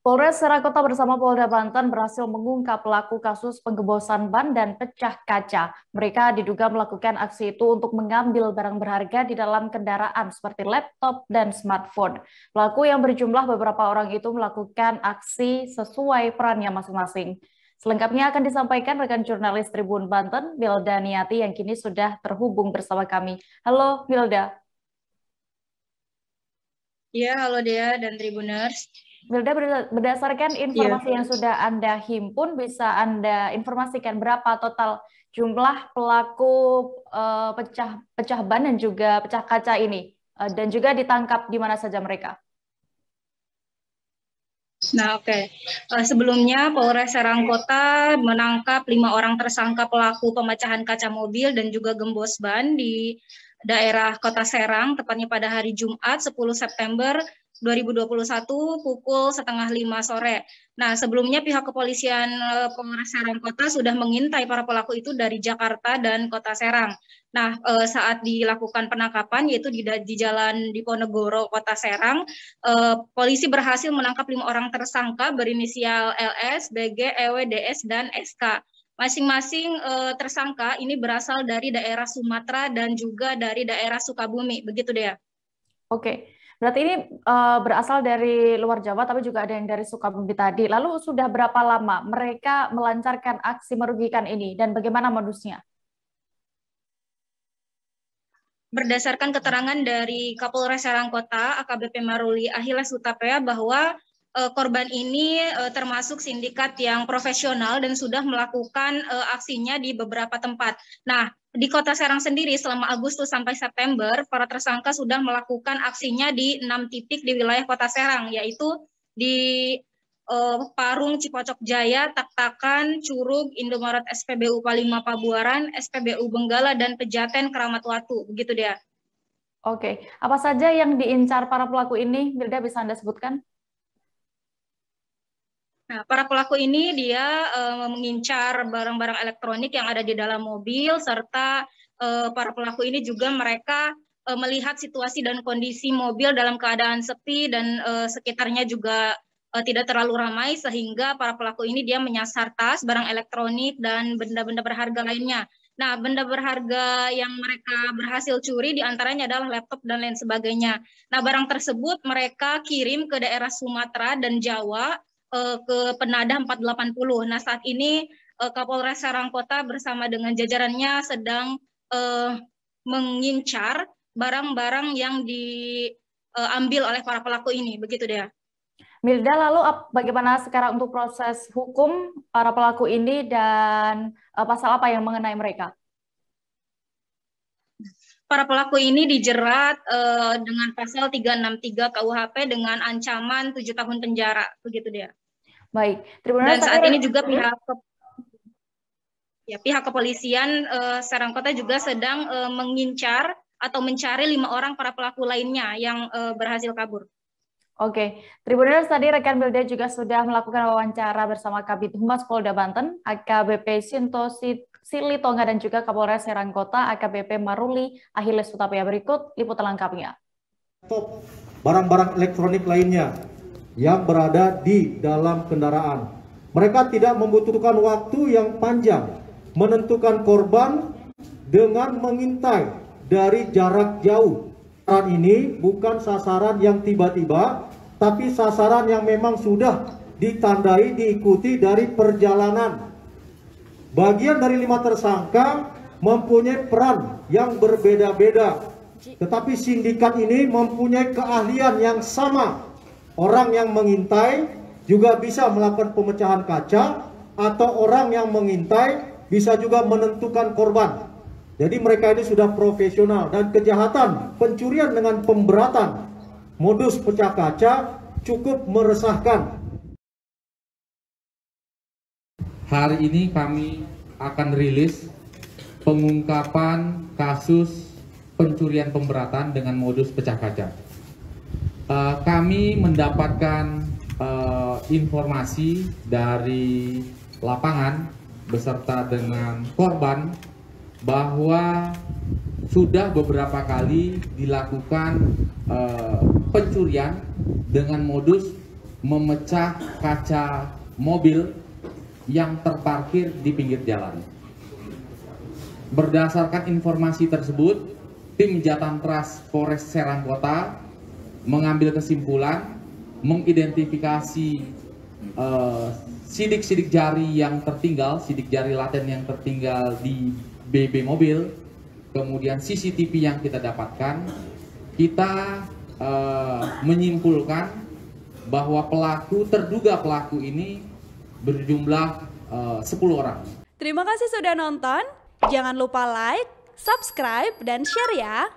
Polres Serang bersama Polda Banten berhasil mengungkap pelaku kasus penggebosan ban dan pecah kaca. Mereka diduga melakukan aksi itu untuk mengambil barang berharga di dalam kendaraan seperti laptop dan smartphone. Pelaku yang berjumlah beberapa orang itu melakukan aksi sesuai perannya masing-masing. Selengkapnya akan disampaikan rekan jurnalis Tribun Banten, Milda Niati, yang kini sudah terhubung bersama kami. Halo, Milda. Ya, halo Dea dan Tribuners. Milda, berdasarkan Ya, informasi yang sudah Anda himpun, bisa Anda informasikan berapa total jumlah pelaku pecah ban dan juga pecah kaca ini, dan juga ditangkap di mana saja mereka? nah oke. Sebelumnya Polres Serang Kota menangkap 5 orang tersangka pelaku pemecahan kaca mobil dan juga gembos ban di daerah Kota Serang, tepatnya pada hari Jumat 10 September 2021 pukul setengah 5 sore. Nah, sebelumnya pihak kepolisian Polres Serang Kota sudah mengintai para pelaku itu dari Jakarta dan Kota Serang. Nah, saat dilakukan penangkapan yaitu di Jalan Diponegoro, Kota Serang, polisi berhasil menangkap 5 orang tersangka berinisial LS, BG, EW, DS, dan SK. Masing-masing tersangka ini berasal dari daerah Sumatera dan juga dari daerah Sukabumi, begitu deh. Oke, berarti ini berasal dari luar Jawa, tapi juga ada yang dari Sukabumi tadi. Lalu sudah berapa lama mereka melancarkan aksi merugikan ini dan bagaimana modusnya? Berdasarkan keterangan dari Kapolres Serang Kota, AKBP Maruli Ahila Sutapea, bahwa korban ini termasuk sindikat yang profesional dan sudah melakukan aksinya di beberapa tempat. Nah, di Kota Serang sendiri selama Agustus sampai September, para tersangka sudah melakukan aksinya di 6 titik di wilayah Kota Serang, yaitu di Parung, Cipocok Jaya, Tak-Takan, Curug, Indomaret SPBU Palima Pabuaran, SPBU Benggala, dan Pejaten Keramat Watu. Begitu dia. Oke, apa saja yang diincar para pelaku ini? Milda, bisa Anda sebutkan? Nah, para pelaku ini dia mengincar barang-barang elektronik yang ada di dalam mobil, serta para pelaku ini juga mereka melihat situasi dan kondisi mobil dalam keadaan sepi dan sekitarnya juga tidak terlalu ramai, sehingga para pelaku ini dia menyasar tas, barang elektronik, dan benda-benda berharga lainnya. Nah, benda berharga yang mereka berhasil curi diantaranya adalah laptop dan lain sebagainya. Nah, barang tersebut mereka kirim ke daerah Sumatera dan Jawa, ke Penadah 480. Nah, saat ini Kapolres Serang Kota bersama dengan jajarannya sedang mengincar barang-barang yang diambil oleh para pelaku ini. Begitu dia. Milda, lalu bagaimana sekarang untuk proses hukum para pelaku ini dan pasal apa yang mengenai mereka? Para pelaku ini dijerat dengan pasal 363 KUHP dengan ancaman 7 tahun penjara. Begitu dia. Baik, Dan Tribunal saat tadi ini juga pihak kepolisian Serang Kota juga sedang mengincar atau mencari 5 orang para pelaku lainnya yang berhasil kabur. Oke, Tribunal tadi rekan Milda juga sudah melakukan wawancara bersama Kabid Humas Polda Banten, AKBP Sinto Silitonga, dan juga Kapolres Serang Kota, AKBP Maruli Ahilles Sutapea. Berikut liputan lengkapnya. Barang-barang elektronik lainnya yang berada di dalam kendaraan. Mereka tidak membutuhkan waktu yang panjang menentukan korban dengan mengintai dari jarak jauh. Sasaran ini bukan sasaran yang tiba-tiba, tapi sasaran yang memang sudah ditandai, diikuti dari perjalanan. Bagian dari 5 tersangka mempunyai peran yang berbeda-beda, tetapi sindikat ini mempunyai keahlian yang sama. Orang yang mengintai juga bisa melakukan pemecahan kaca, atau orang yang mengintai bisa juga menentukan korban. Jadi mereka ini sudah profesional, dan kejahatan pencurian dengan pemberatan modus pecah kaca cukup meresahkan. Hari ini kami akan rilis pengungkapan kasus pencurian pemberatan dengan modus pecah kaca. Kami mendapatkan informasi dari lapangan beserta dengan korban bahwa sudah beberapa kali dilakukan pencurian dengan modus memecah kaca mobil yang terparkir di pinggir jalan. Berdasarkan informasi tersebut, tim Jatantras Polres Serang Kota mengambil kesimpulan, mengidentifikasi sidik-sidik jari yang tertinggal, sidik jari laten yang tertinggal di BB mobil, kemudian CCTV yang kita dapatkan, kita menyimpulkan bahwa terduga pelaku ini berjumlah 10 orang. Terima kasih sudah nonton, jangan lupa like, subscribe, dan share ya!